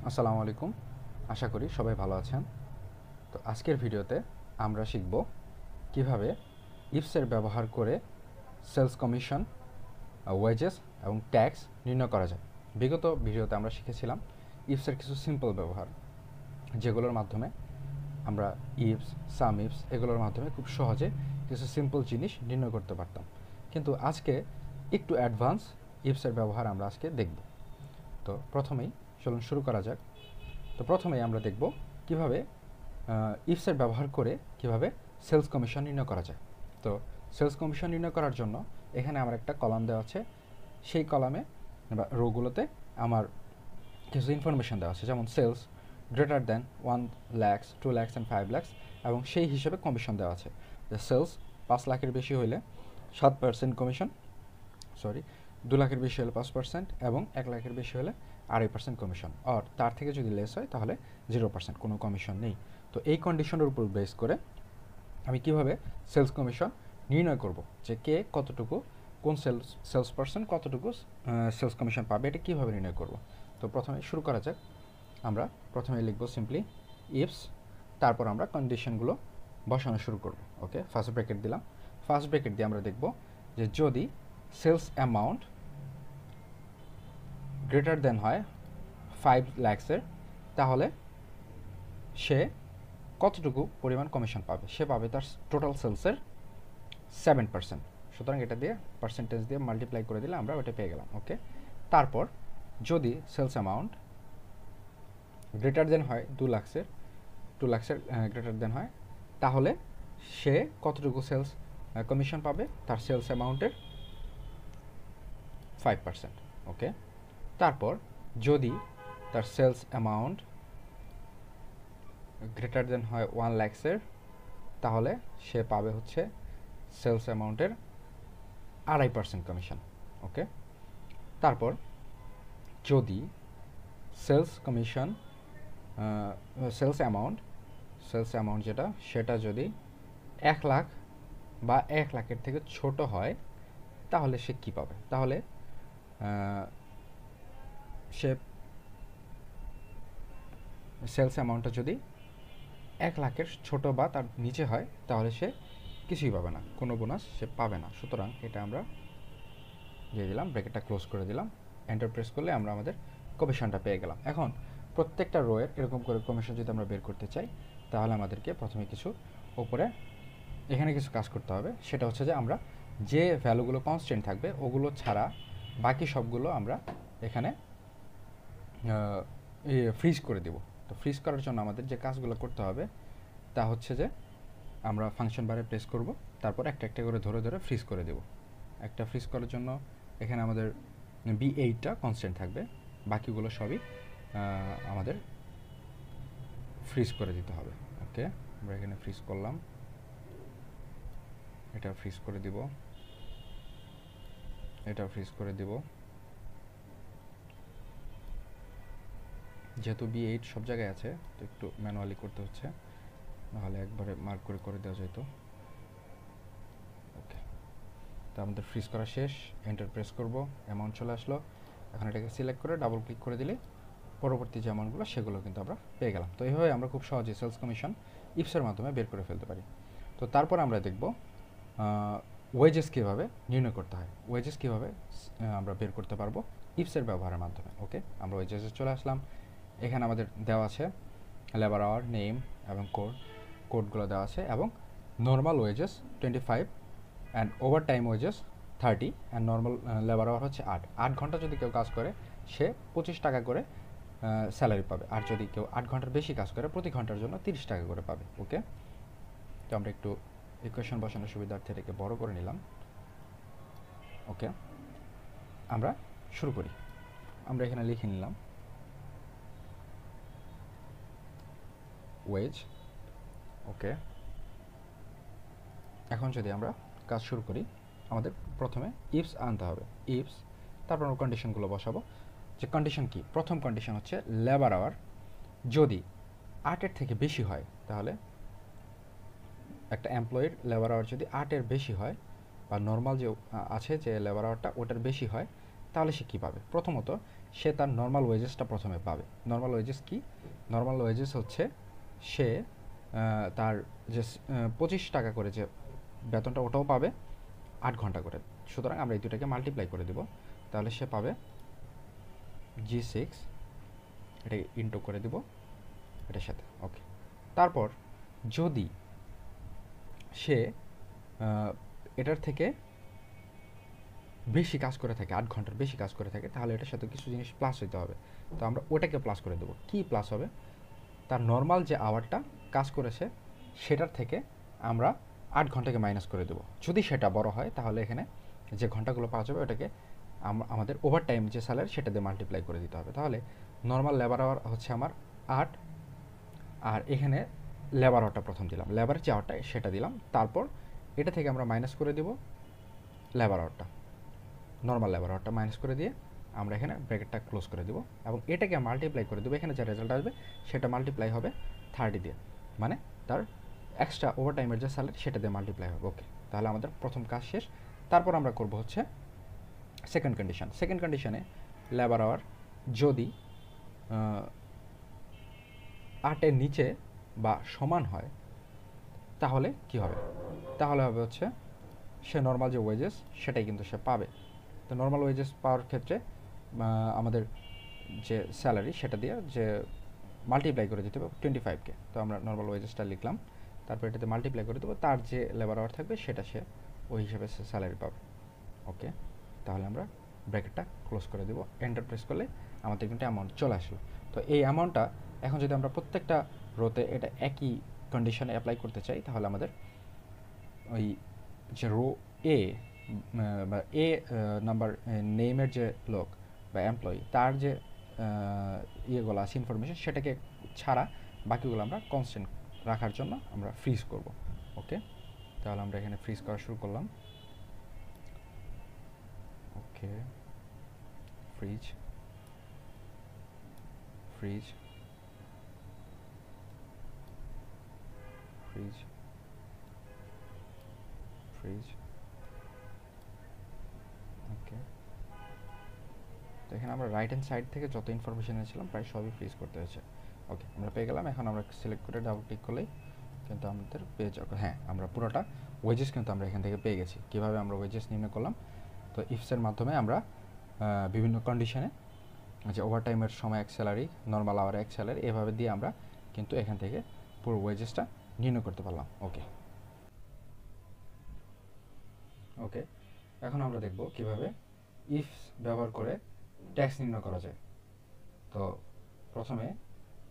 আসসালামু আলাইকুম। আশা করি সবাই ভালো আছেন। তো আজকের ভিডিওতে আমরা শিখব কিভাবে ইফসের ব্যবহার করে সেলস কমিশন, ওয়েজেস এবং ট্যাক্স নির্ণয় করা যায়। বিগত ভিডিওতে আমরা শিখেছিলাম ইফসের কিছু সিম্পল ব্যবহার, যেগুলোর মাধ্যমে আমরা ইফস, সাম ইফস এগুলোর মাধ্যমে খুব সহজে কিছু সিম্পল জিনিস নির্ণয় করতে পারতাম। কিন্তু আজকে একটু অ্যাডভান্স ইফসের ব্যবহার আমরা আজকে দেখব। তো প্রথমেই চলুন শুরু করা যাক। তো প্রথমেই আমরা দেখব কিভাবে ইফসের ব্যবহার করে কিভাবে সেলস কমিশন নির্ণয় করা যায়। তো সেলস কমিশন নির্ণয় করার জন্য এখানে আমার একটা কলাম দেওয়া আছে। সেই কলামে বা রোগুলোতে আমার কিছু ইনফরমেশন দেওয়া আছে, যেমন sales greater than 1 lakh, 2 lakh and 5 lakh, এবং সেই হিসেবে কমিশন দেওয়া আছে যে সেলস 5 লাখের বেশি হইলে 7% কমিশন, 2 লাখের বেশি হলে 5%, এবং 1 লাখের বেশি হলে 2.5% কমিশন, আর তার থেকে যদি লেস হয় তাহলে 0%, কোনো কমিশন নেই। তো এই কন্ডিশনের উপর বেস করে আমি কিভাবে সেলস কমিশন নির্ণয় করব, যে কে কতটুকু, কোন সেলস পারসন কতটুকু সেলস কমিশন পাবে, এটা কীভাবে নির্ণয় করব। তো প্রথমে শুরু করা যাক। আমরা প্রথমে লিখব সিম্পলি ইফস, তারপর আমরা কন্ডিশনগুলো বসানো শুরু করব। ওকে, ফার্স্ট ব্র্যাকেট দিলাম। ফার্স্ট ব্র্যাকেট দিয়ে আমরা দেখব যে যদি সেলস অ্যামাউন্ট গ্রেটার দেন হয় 5 লাখসের, তাহলে সে কতটুকু পরিমাণ কমিশন পাবে? সে পাবে তার টোটাল সেলসের 7%। সুতরাং এটা দিয়ে পার্সেন্টেজ দিয়ে মাল্টিপ্লাই করে দিলে আমরা ওটা পেয়ে গেলাম। ওকে, তারপর যদি সেলস অ্যামাউন্ট গ্রেটার দেন হয় 2 লাখসের গ্রেটার দেন হয়, তাহলে সে কতটুকু সেলস কমিশন পাবে? তার সেলস অ্যামাউন্টের 5%। ওকে, তারপর যদি তার সেলস অ্যামাউন্ট গ্রেটার দেন হয় 1 লাখসের, তাহলে সে পাবে হচ্ছে সেলস অ্যামাউন্টের 2.5% কমিশন। ওকে, তারপর যদি সেলস কমিশন সেলস অ্যামাউন্ট যেটা, সেটা যদি 1 লাখ বা 1 লাখের থেকে ছোট হয়, তাহলে সে কী পাবে? তাহলে সে সেলস অ্যামাউন্টটা যদি 1 লাখের ছোট বা তার নিচে হয়, তাহলে সে কিছুই পাবে না, কোনো বোনাস সে পাবে না। সুতরাং এটা আমরা দিয়ে দিলাম, ব্র্যাকেটটা ক্লোজ করে দিলাম, এন্টার প্রেস করলে আমরা আমাদের কমিশনটা পেয়ে গেলাম। এখন প্রত্যেকটা রোয়ের এরকম করে কমিশন যদি আমরা বের করতে চাই, তাহলে আমাদেরকে প্রথমে কিছু উপরে এখানে কিছু কাজ করতে হবে। সেটা হচ্ছে যে আমরা যে ভ্যালুগুলো কনস্ট্যান্ট থাকবে ওগুলো ছাড়া বাকি সবগুলো আমরা এখানে ফ্রিজ করে দেব। তো ফ্রিজ করার জন্য আমাদের যে কাজগুলো করতে হবে তা হচ্ছে যে আমরা ফাংশন বারে প্রেস করব, তারপর একটা একটা করে ধরে ধরে ফ্রিজ করে দেব। একটা ফ্রিজ করার জন্য এখানে আমাদের B8টা কনস্ট্যান্ট থাকবে, বাকিগুলো সবই আমাদের ফ্রিজ করে দিতে হবে। ওকে, আমরা এখানে ফ্রিজ করলাম, এটা ফ্রিজ করে দিব, এটা ফ্রিজ করে দিব। যেহেতু B8 সব জায়গায় আছে, তো একটু ম্যানুয়ালি করতে হচ্ছে, নাহলে একবারে মার্ক করে করে দেওয়া যেত। ওকে, তো আমাদের ফ্রিজ করা শেষ, এন্টার প্রেস করব, অ্যামাউন্ট চলে আসলো। এখন এটাকে সিলেক্ট করে ডাবল ক্লিক করে দিলে পরবর্তী যে অ্যামাউন্টগুলো সেগুলো কিন্তু আমরা পেয়ে গেলাম। তো এইভাবে আমরা খুব সহজে সেলস কমিশন ইফসের মাধ্যমে বের করে ফেলতে পারি। তো তারপর আমরা দেখব ওয়েজেস কীভাবে নির্ণয় করতে হয়, ওয়েজেস কীভাবে আমরা বের করতে পারবো ইফসের ব্যবহারের মাধ্যমে। ওকে, আমরা ওয়েজেসে চলে আসলাম। এখানে আমাদের দেওয়া আছে লেবার আওয়ার, নেম এবং কোডগুলো দেওয়া আছে, এবং normal wages 25 and overtime wages 30, and normal labour hour হচ্ছে 8 ঘন্টা যদি কেউ কাজ করে সে 25 টাকা করে স্যালারি পাবে, আর যদি কেউ 8 ঘন্টার বেশি কাজ করে প্রতি ঘন্টার জন্য 30 টাকা করে পাবে। ওকে, তো আমরা একটু ইকুয়েশন বসানোর সুবিধার্থে এটাকে বড় করে নিলাম। ওকে, আমরা শুরু করি। আমরা এখানে লিখে নিলাম ওয়েজ। ওকে, এখন যদি আমরা কাজ শুরু করি, আমাদের প্রথমে ইফস আনতে হবে। ইফস, তারপর আমরা কন্ডিশনগুলো বসাবো। যে কন্ডিশন কি? প্রথম কন্ডিশন হচ্ছে লেবার আওয়ার যদি 8-এর থেকে বেশি হয়, তাহলে একটা এমপ্লয়ির লেবার আওয়ার যদি 8-এর বেশি হয়, বা নর্মাল যে আছে যে লেবার আওয়ারটা ওটার বেশি হয়, তাহলে সে কী পাবে? প্রথমত সে তার নর্মাল ওয়েজেসটা প্রথমে পাবে। নর্মাল ওয়েজেস কি? নর্মাল ওয়েজেস হচ্ছে সে তার যে 25 টাকা করে যে বেতনটা ওটাও পাবে 8 ঘন্টা করে। সুতরাং আমরা এই দুটাকে মাল্টিপ্লাই করে দেব, তাহলে সে পাবে G6, এটাকে ইন্টু করে দেব এটার সাথে। ওকে, তারপর যদি সে এটার থেকে বেশি কাজ করে থাকে, 8 ঘন্টার বেশি কাজ করে থাকে, তাহলে এটার সাথে কিছু জিনিস প্লাস হইতে হবে। তো আমরা ওটাকে প্লাস করে দেবো। কি প্লাস হবে? তার নর্মাল যে আওয়ারটা কাজ করেছে সেটার থেকে আমরা 8 ঘন্টাকে মাইনাস করে দেবো। যদি সেটা বড় হয় তাহলে এখানে যে ঘন্টাগুলো পাওয়া যাবে ওটাকে আমাদের ওভার টাইম যে স্যালারি সেটা দিয়ে মাল্টিপ্লাই করে দিতে হবে। তাহলে নর্মাল লেবার আওয়ার হচ্ছে আমার 8, আর এখানে লেবার আওয়ারটা প্রথম দিলাম, লেবার যে আওয়ারটা সেটা দিলাম, তারপর এটা থেকে আমরা মাইনাস করে দেব লেবার আওয়ারটা, নর্মাল লেবার আওয়ারটা মাইনাস করে দিয়ে আমরা এখানে ব্র্যাকেটটা ক্লোজ করে দেবো এবং এটাকে মাল্টিপ্লাই করে দেবো। এখানে যে রেজাল্ট আসবে সেটা মাল্টিপ্লাই হবে 30 দিয়ে, মানে তার এক্সট্রা ওভার টাইমের যে স্যালারি সেটা দিয়ে মাল্টিপ্লাই হবে। ওকে, তাহলে আমাদের প্রথম কাজ শেষ। তারপর আমরা করব হচ্ছে সেকেন্ড কন্ডিশন। সেকেন্ড কন্ডিশনে লেবার আওয়ার যদি 8-এর নিচে বা সমান হয় তাহলে কি হবে? তাহলে হবে হচ্ছে সে নর্মাল যে ওয়েজেস সেটাই কিন্তু সে পাবে। তো নর্মাল ওয়েজেস পাওয়ার ক্ষেত্রে আমাদের যে স্যালারি সেটা দিয়ে যে মাল্টিপ্লাই করে দিতে হবে 25K। তো আমরা নর্মাল ওয়েজেসটা লিখলাম, তারপর এটাতে মাল্টিপ্লাই করে দেবো, তার যে লেবার আওয়ার থাকবে সেটা সে ওই হিসেবে সে স্যালারি পাবে। ওকে, তাহলে আমরা ব্র্যাকেটটা ক্লোজ করে দেবো, এন্টার প্রেস করলে আমাদের কিন্তু অ্যামাউন্ট চলে আসলো। তো এই অ্যামাউন্টটা এখন যদি আমরা প্রত্যেকটা রোতে এটা একই কন্ডিশনে অ্যাপ্লাই করতে চাই তাহলে আমাদের ওই যে রো এ বা এ নাম্বার নেমের যে লোক বা এমপ্লয়ি তার যে ইয়েগুলো আছে ইনফরমেশন সেটাকে ছাড়া বাকিগুলো আমরা কনস্ট্যান্ট রাখার জন্য আমরা ফ্রিজ করব। ওকে, তাহলে আমরা এখানে ফ্রিজ করা শুরু করলাম। ওকে, ফ্রিজ ফ্রিজ ফ্রিজ ফ্রিজ ওকে, তো এখানে আমরা রাইট হ্যান্ড সাইড থেকে যত ইনফরমেশন এনেছিলাম প্রায় সবই ফ্রিজ করতে হয়েছে। ওকে, আমরা পেয়ে গেলাম। এখন আমরা সিলেক্ট করে ডাবল ক্লিক করলেই কিন্তু আমাদের পেজ, হ্যাঁ আমরা পুরোটা ওয়েজেস কিন্তু আমরা এখান থেকে পেয়ে গেছি। কীভাবে আমরা ওয়েজেস নির্ণয় করলাম? তো ইফসের মাধ্যমে আমরা বিভিন্ন কন্ডিশনে যে ওভারটাইমের সময় এক স্যালারি, নর্মাল আওয়ার এক স্যালারি, এভাবে দিয়ে আমরা কিন্তু এখান থেকে পুরো ওয়েজেসটা নির্ণয় করতে পারলাম। ওকে ওকে, এখন আমরা দেখব কিভাবে ইফস ব্যবহার করে ট্যাক্স নির্ণয় করা যায়। তো প্রথমে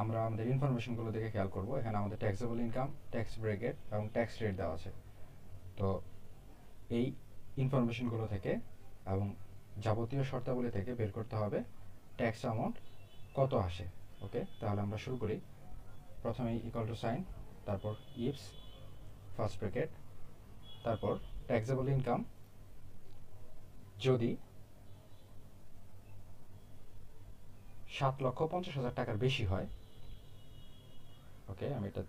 আমরা আমাদের ইনফরমেশনগুলো দেখে খেয়াল করব। এখানে আমাদের ট্যাক্সেবল ইনকাম, ট্যাক্স ব্র্যাকেট এবং ট্যাক্স রেট দেওয়া আছে। তো এই ইনফরমেশনগুলো থেকে এবং যাবতীয় শর্তাবলী থেকে বের করতে হবে ট্যাক্স অ্যামাউন্ট কত আসে। ওকে, তাহলে আমরা শুরু করি। প্রথমে ইকুয়াল টু সাইন, তারপর ইফস ফার্স্ট ব্র্যাকেট, তারপর ট্যাক্সেবল ইনকাম যদি 7,50,000 টাকার বেশি হয়। ওকে, আমি এটা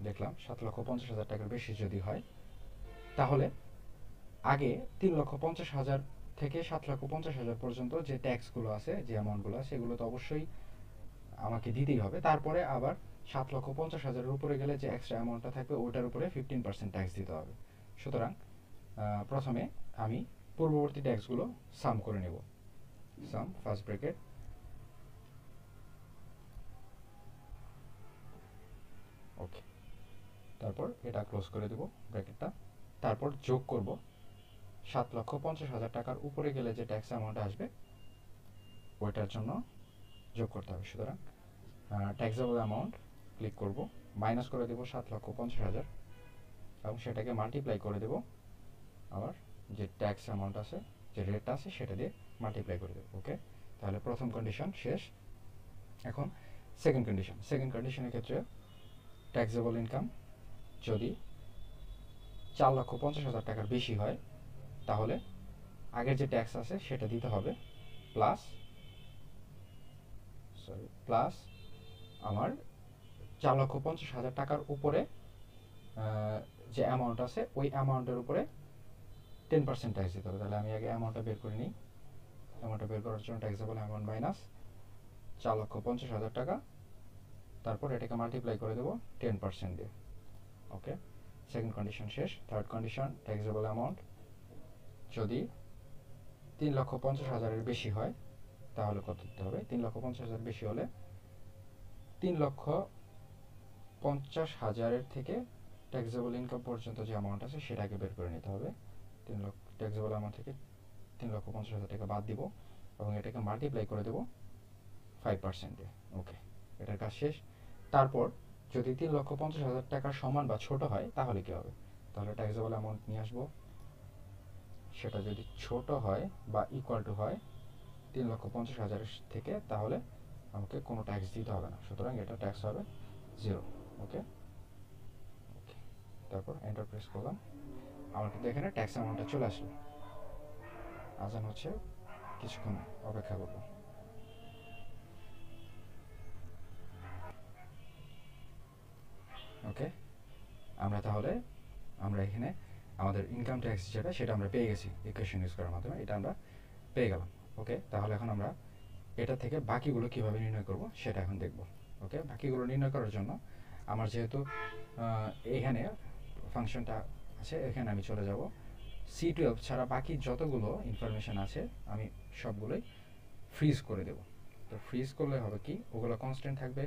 দেখলাম 7,50,000 টাকার বেশি যদি হয় তাহলে আগে 3,50,000 থেকে 7,50,000 পর্যন্ত যে ট্যাক্সগুলো আছে, যে অ্যামাউন্টগুলো আছে সেগুলো তো অবশ্যই আমাকে দিতেই হবে। তারপরে আবার 7,50,000-এর উপরে গেলে যে এক্সট্রা অ্যামাউন্টটা থাকবে ওটার উপরে 15% ট্যাক্স দিতে হবে। সুতরাং প্রথমে আমি পূর্ববর্তী ট্যাক্সগুলো সাম করে নেব। সাম ফার্স্ট ব্র্যাকেট, ওকে, তারপর এটা ক্লোজ করে দেব ব্র্যাকেটটা। তারপর যোগ করব 7,50,000 টাকার উপরে গেলে যে ট্যাক্স অ্যামাউন্ট আসবে ওইটার জন্য যোগ করতে হবে। সুতরাং ট্যাক্সেবল অ্যামাউন্ট ক্লিক করব, মাইনাস করে দেব 7,50,000 এবং সেটাকে মাল্টিপ্লাই করে দেব আবার যে ট্যাক্স অ্যামাউন্ট আছে, যে রেটটা আছে সেটা দিয়ে মাল্টিপ্লাই করে দেব। ওকে, তাহলে প্রথম কন্ডিশন শেষ। এখন সেকেন্ড কন্ডিশন। সেকেন্ড কন্ডিশনের ক্ষেত্রে ট্যাক্সেবল ইনকাম যদি 4,50,000 টাকার বেশি হয় তাহলে আগের যে ট্যাক্স আছে সেটা দিতে হবে প্লাস আমার 4,50,000 টাকার উপরে যে অ্যামাউন্ট আছে ওই অ্যামাউন্টের উপরে 10% ট্যাক্স দিতে হবে। তাহলে আমি আগে অ্যামাউন্টটা বের করে নিই। অ্যামাউন্টটা বের করার জন্য ট্যাক্সেবল অ্যামাউন্ট মাইনাস 4,50,000 টাকা, তারপর এটাকে মাল্টিপ্লাই করে দেবো 10% দিয়ে। ওকে, সেকেন্ড কন্ডিশন শেষ। থার্ড কন্ডিশন, ট্যাক্সেবল অ্যামাউন্ট যদি 3,50,000-এর বেশি হয় তাহলে কত দিতে হবে? 3,50,000 বেশি হলে 3,50,000-এর থেকে ট্যাক্সেবল ইনকাম পর্যন্ত যে অ্যামাউন্ট আছে সেটাকে বের করে নিতে হবে। 3 লক্ষ ট্যাক্সেবল অ্যামাউন্ট থেকে 3,50,000 টাকা বাদ দিব এবং এটাকে মাল্টিপ্লাই করে দেবো 5% দিয়ে। ওকে, এটার কাজ শেষ। তারপর যদি 3,50,000 টাকার সমান বা ছোট হয় তাহলে কী হবে? তাহলে ট্যাক্সেবল অ্যামাউন্ট নিয়ে আসবো, সেটা যদি ছোট হয় বা ইকুয়াল টু হয় 3,50,000 থেকে, তাহলে আমাকে কোনো ট্যাক্স দিতে হবে না, সুতরাং এটা ট্যাক্স হবে 0। ওকে, ওকে, তারপর এন্টার প্রেস করলাম। আমার কিন্তু এখানে ট্যাক্স অ্যামাউন্টটা চলে আসলো। আজান হচ্ছে, কিছুক্ষণ অপেক্ষা করব। ওকে, আমরা এখানে আমাদের ইনকাম ট্যাক্স যেটা সেটা আমরা পেয়ে গেছি ইকুয়েশন ইউজ করার মাধ্যমে, এটা আমরা পেয়ে গেলাম। ওকে, তাহলে এখন আমরা এটা থেকে বাকিগুলো কীভাবে নির্ণয় করব সেটা এখন দেখব। ওকে, বাকিগুলো নির্ণয় করার জন্য আমার যেহেতু এখানে ফাংশনটা আছে, এখানে আমি চলে যাব। C12 ছাড়া বাকি যতগুলো ইনফরমেশান আছে আমি সবগুলোই ফ্রিজ করে দেব। তো ফ্রিজ করলে হবে কি, ওগুলো কনস্ট্যান্ট থাকবে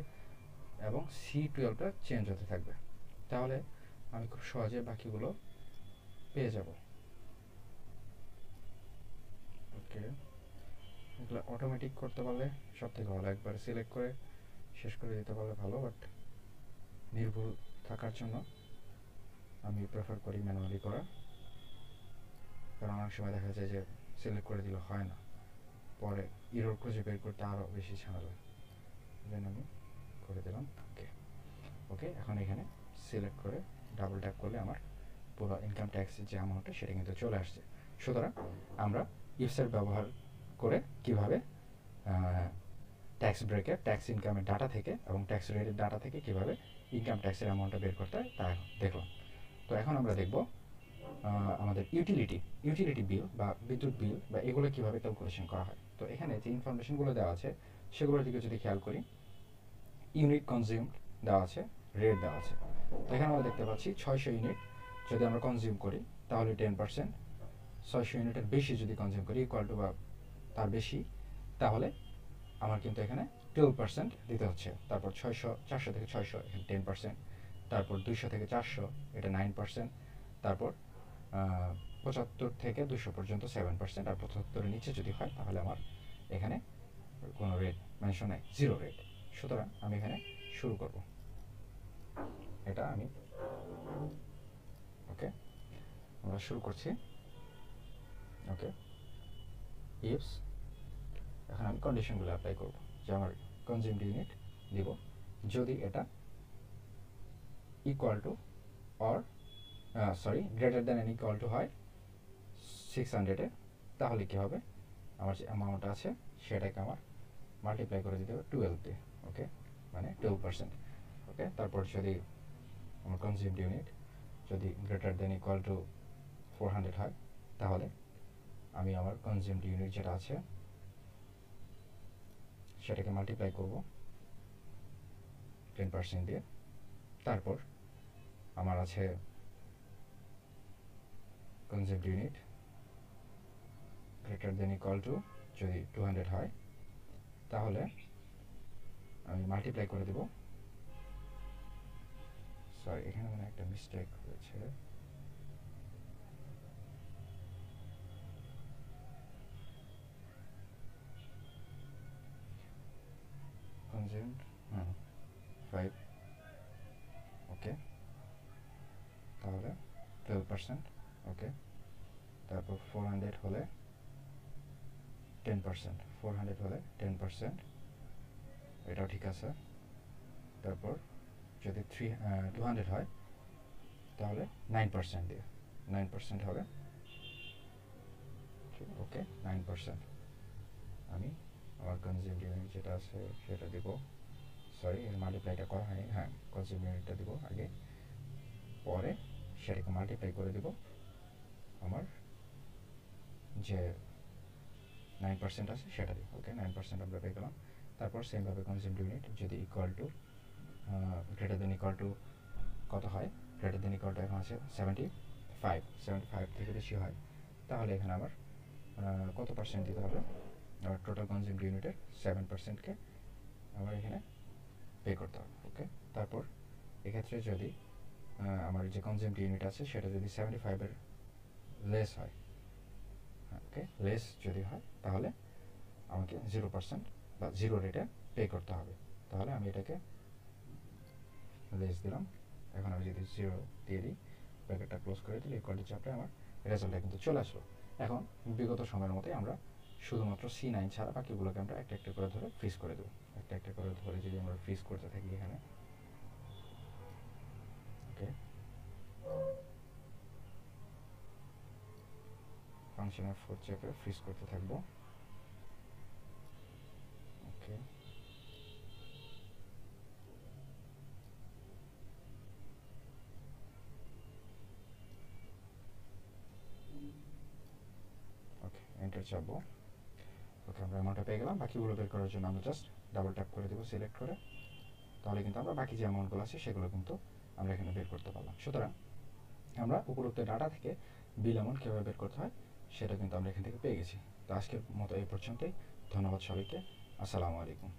এবং C12টা চেঞ্জ হতে থাকবে, তাহলে আমি খুব সহজে বাকিগুলো পেয়ে যাব। ওকে, এগুলো অটোমেটিক করতে পারলে সব থেকে ভালো, একবার সিলেক্ট করে শেষ করে দিতে পারলে ভালো, বাট নির্ভুল থাকার জন্য আমি প্রেফার করি ম্যানুয়ালি করা, কারণ অনেক সময় দেখা যায় যে সিলেক্ট করে দিলে হয় না, পরে ইরর খুঁজে বের করতে আরও বেশি ঝামেলা, যেন আমি করে দিলাম। ওকে, ওকে, এখন এখানে সিলেক্ট করে ডাবল ট্যাপ করলে আমার পুরো ইনকাম ট্যাক্সের যে অ্যামাউন্টটা সেটা কিন্তু চলে আসছে। সুতরাং আমরা ইফসের ব্যবহার করে কিভাবে ট্যাক্স ব্রেকের ট্যাক্স ইনকামের ডাটা থেকে এবং ট্যাক্স রেটের ডাটা থেকে কিভাবে ইনকাম ট্যাক্সের অ্যামাউন্টটা বের করতে হয় তা দেখলাম। তো এখন আমরা দেখব আমাদের ইউটিলিটি বিল বা বিদ্যুৎ বিল বা এগুলো কীভাবে ক্যালকুলেশন করা হয়। তো এখানে যে ইনফরমেশনগুলো দেওয়া আছে সেগুলোর দিকে যদি খেয়াল করি, ইউনিট কনজিউম দেওয়া আছে, রেট দেওয়া আছে। তো এখানে আমরা দেখতে পাচ্ছি 600 ইউনিট যদি আমরা কনজিউম করি তাহলে 10%, 600 ইউনিটের বেশি যদি কনজিউম করি ইকুয়াল টু বা তার বেশি, তাহলে আমার কিন্তু এখানে 12% দিতে হচ্ছে। তারপর 400 থেকে 600 এখানে 10%, তারপর 200 থেকে 400 এটা 9%, তারপর 75 থেকে 200 পর্যন্ত 7%, আর 75-এর নিচে যদি হয় তাহলে আমার এখানে কোনো রেট মেনশন নেই, 0 রেট। সুতরাং আমি এখানে শুরু করব, এটা আমি ওকে, আমরা শুরু করছি। ওকে, ইফস, এখন আমি কন্ডিশনগুলো অ্যাপ্লাই করব যে আমার কনজিউমড ইউনিট দিব যদি এটা equal to or greater than N equal to হয় 600-এ, তাহলে কী হবে, আমার যে অ্যামাউন্ট আছে সেটাকে আমার মাল্টিপ্লাই করে দিতে হবে 12 দিয়ে। ওকে, মানে 12%। ওকে, তারপর যদি আমার কনজিউমড ইউনিট যদি গ্রেটার দ্যান ইকুয়াল টু 400 হয় তাহলে আমি আমার কনজিউমড ইউনিট যেটা আছে সেটাকে মাল্টিপ্লাই করব 10% দিয়ে। তারপর আমার আছে consumed unit greater than equal to যদি 200 হয় তাহলে আমি মাল্টিপ্লাই করে দেব, সরি এখানে মানে একটা মিস্টেক হয়েছে, কনজিউমড 5, ওকে, তাহলে 12%। ওকে, তারপর 400 হলে 10%, 400 হলে 10%, এটাও ঠিক আছে। তারপর যদি 200 হয় তাহলে 9% দিয়ে 9% হবে। ওকে, 9% আমি আমার কনজিউম ইউনিট যেটা আছে সেটা দিব, সরি এর মাল্টিপ্লাইটা করা হয়নি, হ্যাঁ কনজিউম ইউনিটটা দিব আগে, পরে সেটাকে মাল্টিপ্লাই করে দিব আমার যে 9% আছে সেটা দিব। ওকে, 9% আমরা পেয়ে গেলাম। তারপর সেমভাবে কনজিউমড ইউনিট যদি equal to greater than equal to কত হয়, গ্রেটার দেন ইকুয়াল টু এখন আছে 75 থেকে বেশি হয়, তাহলে এখানে আমার কত পার্সেন্ট দিতে হবে, আমার টোটাল কনজিউমড ইউনিটের 7%কে আমার এখানে পে করতে হবে। ওকে, তারপর এক্ষেত্রে যদি আমার যে কনজিউমড ইউনিট আছে সেটা যদি 75-এর লেস হয়, ওকে, লেস যদি হয় তাহলে আমাকে 0% বা 0 রেটে পে করতে হবে। তাহলে আমি এটাকে লেস দিলাম, এখন আমি যদি 0 দিয়ে দিই, ব্র্যাকেটটা ক্লোজ করে দিলে ইকুয়ালিটি চাপে আমার রেজাল্টটা কিন্তু চলে আসলো। এখন বিগত সময়ের মতোই আমরা শুধুমাত্র C9 ছাড়া বাকিগুলোকে আমরা একটা একটা করে ধরে ফ্রিজ করে দেবো। একটা একটা করে ধরে যদি আমরা ফ্রিজ করতে থাকি এখানে, ওকে, ফাংশনের ফোর চেপে ফ্রিজ করতে থাকবো। ওকে, ওকে, এন্টার চাপবো। ওকে, আমরা অ্যামাউন্টটা পেয়ে গেলাম। বাকিগুলো বের করার জন্য আমরা জাস্ট ডাবল ট্যাপ করে দেবো সিলেক্ট করে, তাহলে কিন্তু আমরা বাকি যে অ্যামাউন্টগুলো আছে সেগুলো কিন্তু আমরা এখানে বের করতে পারলাম। সুতরাং আমরা উপরোক্ত ডাটা থেকে বিল অ্যামাউন্ট কীভাবে বের করতে হয় সেটা কিন্তু আমরা এখান থেকে পেয়ে গেছি। তো আজকের মতো এই পর্যন্তই। ধন্যবাদ সবাইকে। আসসালামু আলাইকুম।